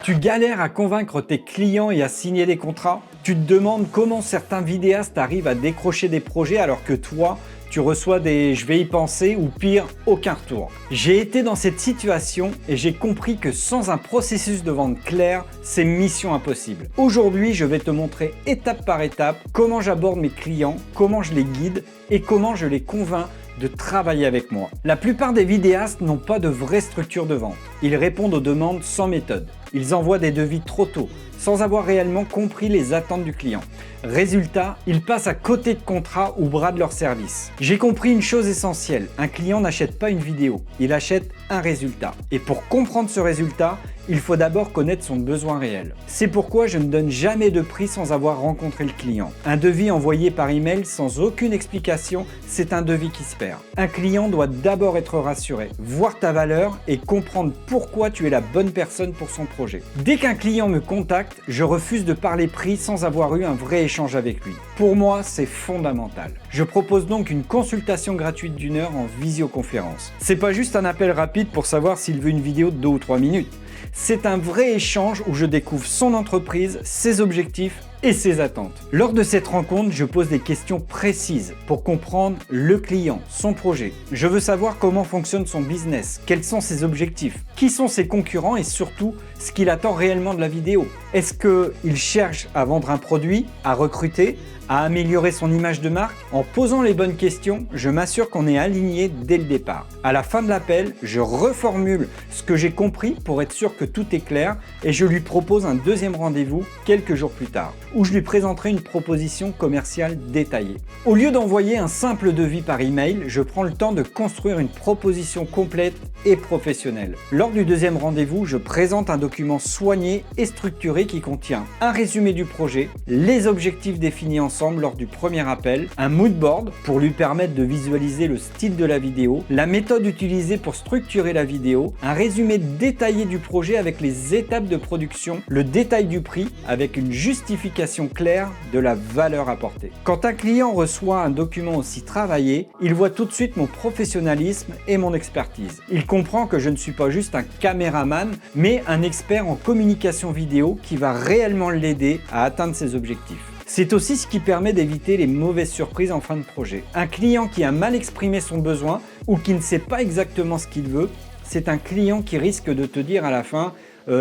Tu galères à convaincre tes clients et à signer des contrats? Tu te demandes comment certains vidéastes arrivent à décrocher des projets alors que toi, tu reçois des « je vais y penser » ou pire, aucun retour. J'ai été dans cette situation et j'ai compris que sans un processus de vente clair, c'est mission impossible. Aujourd'hui, je vais te montrer étape par étape comment j'aborde mes clients, comment je les guide et comment je les convainc de travailler avec moi. La plupart des vidéastes n'ont pas de vraie structure de vente. Ils répondent aux demandes sans méthode. Ils envoient des devis trop tôt, sans avoir réellement compris les attentes du client. Résultat, ils passent à côté de contrats ou bradent leur service. J'ai compris une chose essentielle, un client n'achète pas une vidéo, il achète un résultat. Et pour comprendre ce résultat, il faut d'abord connaître son besoin réel. C'est pourquoi je ne donne jamais de prix sans avoir rencontré le client. Un devis envoyé par email sans aucune explication, c'est un devis qui se perd. Un client doit d'abord être rassuré, voir ta valeur et comprendre pourquoi tu es la bonne personne pour son projet. Dès qu'un client me contacte, je refuse de parler prix sans avoir eu un vrai échange avec lui. Pour moi, c'est fondamental. Je propose donc une consultation gratuite d'1 heure en visioconférence. C'est pas juste un appel rapide pour savoir s'il veut une vidéo de 2 ou 3 minutes. C'est un vrai échange où je découvre son entreprise, ses objectifs et ses attentes. Lors de cette rencontre, je pose des questions précises pour comprendre le client, son projet. Je veux savoir comment fonctionne son business, quels sont ses objectifs, qui sont ses concurrents et surtout ce qu'il attend réellement de la vidéo. Est-ce qu'il cherche à vendre un produit, à recruter, à améliorer son image de marque? En posant les bonnes questions, je m'assure qu'on est aligné dès le départ. À la fin de l'appel, je reformule ce que j'ai compris pour être sûr que tout est clair et je lui propose un deuxième rendez-vous quelques jours plus tard, où je lui présenterai une proposition commerciale détaillée. Au lieu d'envoyer un simple devis par email, je prends le temps de construire une proposition complète et professionnelle. Lors du deuxième rendez-vous, je présente un document soigné et structuré qui contient un résumé du projet, les objectifs définis ensemble lors du premier appel, un mood board pour lui permettre de visualiser le style de la vidéo, la méthode utilisée pour structurer la vidéo, un résumé détaillé du projet avec les étapes de production, le détail du prix avec une justification claire de la valeur apportée. Quand un client reçoit un document aussi travaillé, il voit tout de suite mon professionnalisme et mon expertise. Il comprend que je ne suis pas juste un caméraman, mais un expert en communication vidéo qui va réellement l'aider à atteindre ses objectifs. C'est aussi ce qui permet d'éviter les mauvaises surprises en fin de projet. Un client qui a mal exprimé son besoin ou qui ne sait pas exactement ce qu'il veut, c'est un client qui risque de te dire à la fin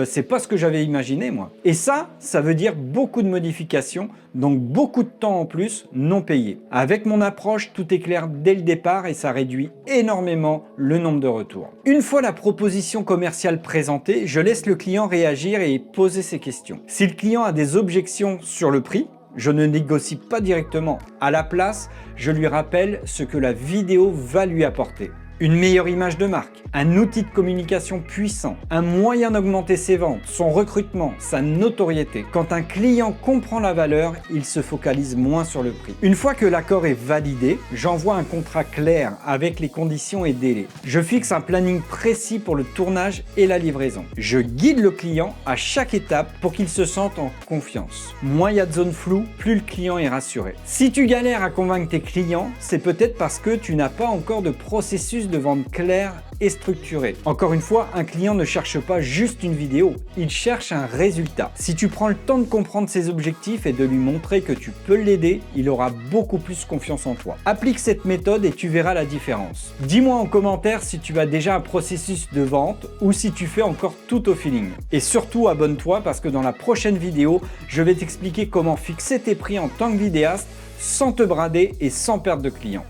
c'est pas ce que j'avais imaginé moi. Et ça veut dire beaucoup de modifications, donc beaucoup de temps en plus non payé. Avec mon approche, tout est clair dès le départ et ça réduit énormément le nombre de retours. Une fois la proposition commerciale présentée, je laisse le client réagir et poser ses questions. Si le client a des objections sur le prix, je ne négocie pas directement. À la place, je lui rappelle ce que la vidéo va lui apporter. Une meilleure image de marque, un outil de communication puissant, un moyen d'augmenter ses ventes, son recrutement, sa notoriété. Quand un client comprend la valeur, il se focalise moins sur le prix. Une fois que l'accord est validé, j'envoie un contrat clair avec les conditions et délais. Je fixe un planning précis pour le tournage et la livraison. Je guide le client à chaque étape pour qu'il se sente en confiance. Moins il y a de zones floues, plus le client est rassuré. Si tu galères à convaincre tes clients, c'est peut-être parce que tu n'as pas encore de processus de vente clair et structuré. Encore une fois, un client ne cherche pas juste une vidéo, il cherche un résultat. Si tu prends le temps de comprendre ses objectifs et de lui montrer que tu peux l'aider, il aura beaucoup plus confiance en toi. Applique cette méthode et tu verras la différence. Dis-moi en commentaire si tu as déjà un processus de vente ou si tu fais encore tout au feeling. Et surtout, abonne-toi parce que dans la prochaine vidéo, je vais t'expliquer comment fixer tes prix en tant que vidéaste sans te brader et sans perdre de clients.